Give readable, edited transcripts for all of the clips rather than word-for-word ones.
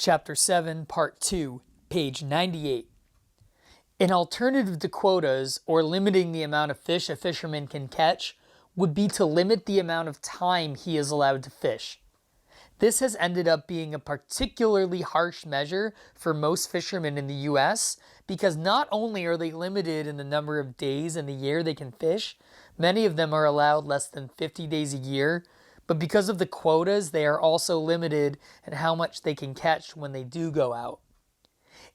Chapter 7, Part 2, page 98. An alternative to quotas, or limiting the amount of fish a fisherman can catch, would be to limit the amount of time he is allowed to fish. This has ended up being a particularly harsh measure for most fishermen in the US because not only are they limited in the number of days in the year they can fish, many of them are allowed less than 50 days a year, but because of the quotas, they are also limited in how much they can catch when they do go out.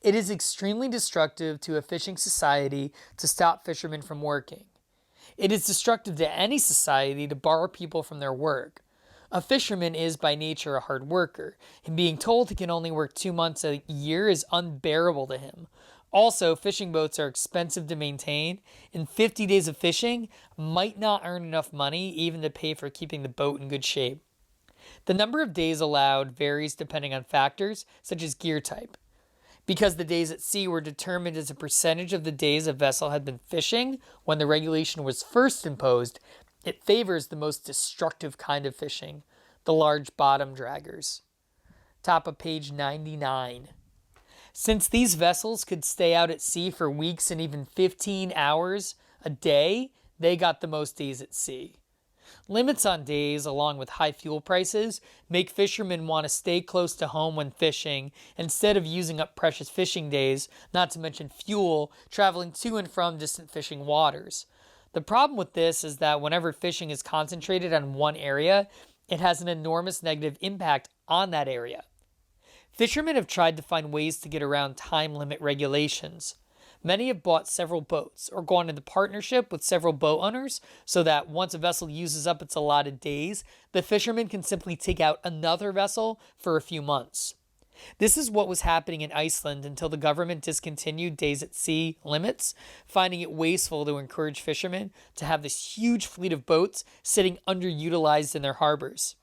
It is extremely destructive to a fishing society to stop fishermen from working. It is destructive to any society to bar people from their work. A fisherman is by nature a hard worker, and being told he can only work 2 months a year is unbearable to him. Also, fishing boats are expensive to maintain, and 50 days of fishing might not earn enough money even to pay for keeping the boat in good shape. The number of days allowed varies depending on factors such as gear type. Because the days at sea were determined as a percentage of the days a vessel had been fishing when the regulation was first imposed, it favors the most destructive kind of fishing, the large bottom draggers. Top of page 99. Since these vessels could stay out at sea for weeks and even 15 hours a day, they got the most days at sea. Limits on days, along with high fuel prices, make fishermen want to stay close to home when fishing instead of using up precious fishing days, not to mention fuel, traveling to and from distant fishing waters. The problem with this is that whenever fishing is concentrated on one area, it has an enormous negative impact on that area. Fishermen have tried to find ways to get around time limit regulations. Many have bought several boats or gone into partnership with several boat owners so that once a vessel uses up its allotted days, the fisherman can simply take out another vessel for a few months. This is what was happening in Iceland until the government discontinued days at sea limits, finding it wasteful to encourage fishermen to have this huge fleet of boats sitting underutilized in their harbors.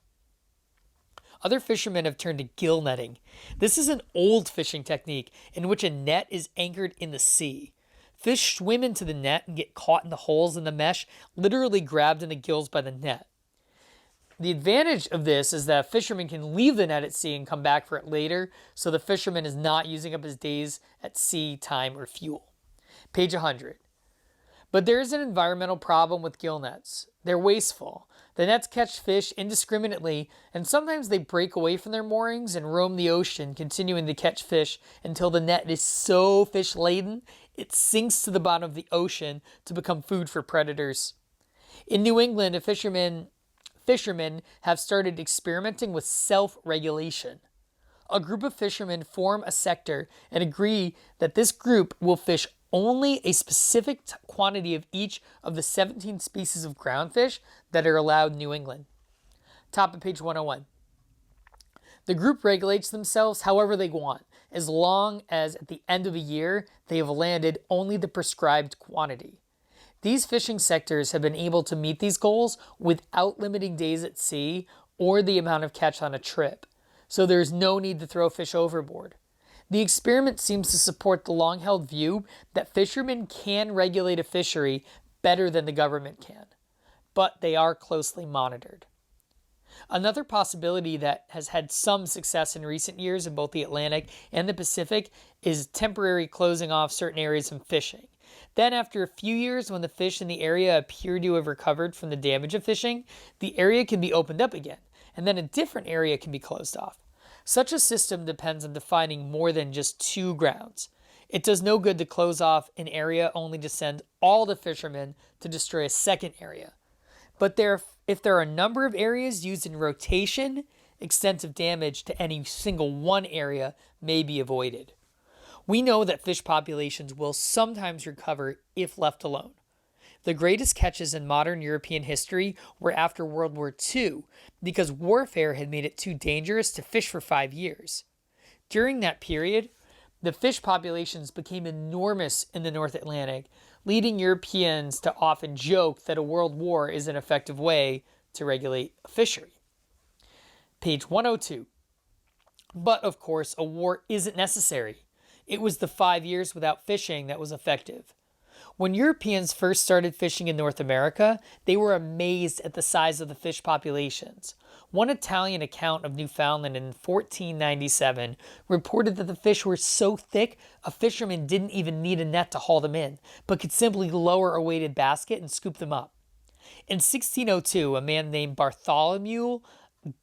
Other fishermen have turned to gill netting. This is an old fishing technique in which a net is anchored in the sea. Fish swim into the net and get caught in the holes in the mesh, literally grabbed in the gills by the net. The advantage of this is that a fisherman can leave the net at sea and come back for it later, so the fisherman is not using up his days at sea, time, or fuel. Page 100. But there is an environmental problem with gill nets. They're wasteful. The nets catch fish indiscriminately, and sometimes they break away from their moorings and roam the ocean, continuing to catch fish until the net is so fish-laden, it sinks to the bottom of the ocean to become food for predators. In New England, fishermen have started experimenting with self-regulation. A group of fishermen form a sector and agree that this group will fish only a specific quantity of each of the 17 species of groundfish that are allowed in New England. Top of page 101. The group regulates themselves however they want, as long as at the end of a year they have landed only the prescribed quantity. These fishing sectors have been able to meet these goals without limiting days at sea or the amount of catch on a trip, so there is no need to throw fish overboard. The experiment seems to support the long-held view that fishermen can regulate a fishery better than the government can, but they are closely monitored. Another possibility that has had some success in recent years in both the Atlantic and the Pacific is temporary closing off certain areas from fishing. Then after a few years, when the fish in the area appear to have recovered from the damage of fishing, the area can be opened up again, and then a different area can be closed off. Such a system depends on defining more than just 2 grounds. It does no good to close off an area only to send all the fishermen to destroy a second area. But if there are a number of areas used in rotation, extensive damage to any single one area may be avoided. We know that fish populations will sometimes recover if left alone. The greatest catches in modern European history were after World War II because warfare had made it too dangerous to fish for 5 years. During that period, the fish populations became enormous in the North Atlantic, leading Europeans to often joke that a world war is an effective way to regulate a fishery. Page 102. But of course, a war isn't necessary. It was the 5 years without fishing that was effective. When Europeans first started fishing in North America, they were amazed at the size of the fish populations. One Italian account of Newfoundland in 1497 reported that the fish were so thick a fisherman didn't even need a net to haul them in, but could simply lower a weighted basket and scoop them up. In 1602, a man named Bartholomew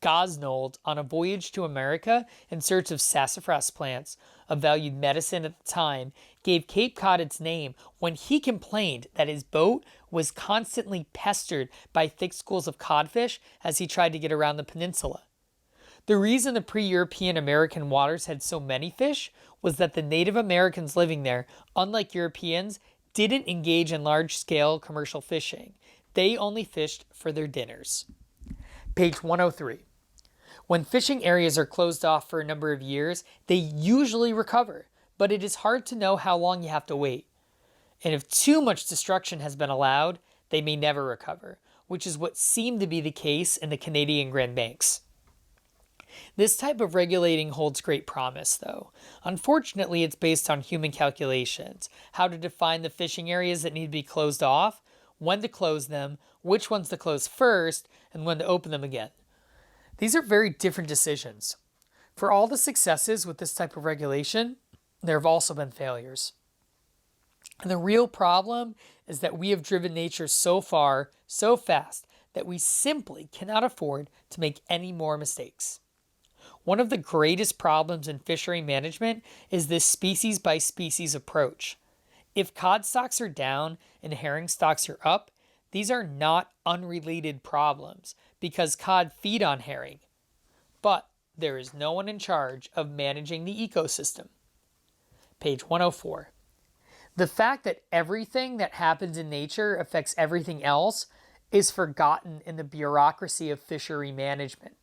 Gosnold, on a voyage to America in search of sassafras plants, a valued medicine at the time, gave Cape Cod its name when he complained that his boat was constantly pestered by thick schools of codfish as he tried to get around the peninsula. The reason the pre-European American waters had so many fish was that the Native Americans living there, unlike Europeans, didn't engage in large-scale commercial fishing. They only fished for their dinners. Page 103. When fishing areas are closed off for a number of years, they usually recover, but it is hard to know how long you have to wait. And if too much destruction has been allowed, they may never recover, which is what seemed to be the case in the Canadian Grand Banks. This type of regulating holds great promise, though. Unfortunately, it's based on human calculations, how to define the fishing areas that need to be closed off, when to close them, which ones to close first, and when to open them again. These are very different decisions. For all the successes with this type of regulation, there have also been failures. And the real problem is that we have driven nature so far, so fast, that we simply cannot afford to make any more mistakes. One of the greatest problems in fishery management is this species by species approach. If cod stocks are down and herring stocks are up, these are not unrelated problems because cod feed on herring. But there is no one in charge of managing the ecosystem. Page 104. The fact that everything that happens in nature affects everything else is forgotten in the bureaucracy of fishery management.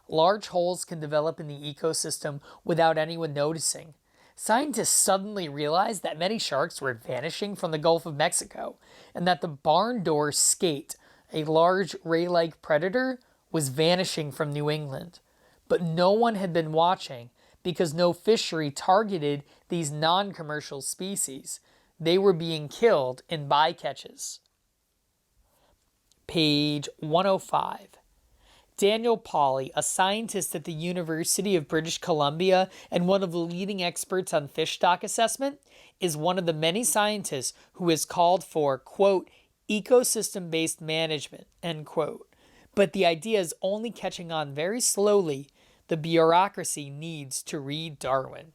Large holes can develop in the ecosystem without anyone noticing. Scientists suddenly realized that many sharks were vanishing from the Gulf of Mexico, and that the barn door skate, a large ray-like predator, was vanishing from New England. But no one had been watching because no fishery targeted these non-commercial species. They were being killed in bycatches. Page 105. Daniel Pauly, a scientist at the University of British Columbia and one of the leading experts on fish stock assessment, is one of the many scientists who has called for, quote, ecosystem-based management, end quote. But the idea is only catching on very slowly. The bureaucracy needs to read Darwin.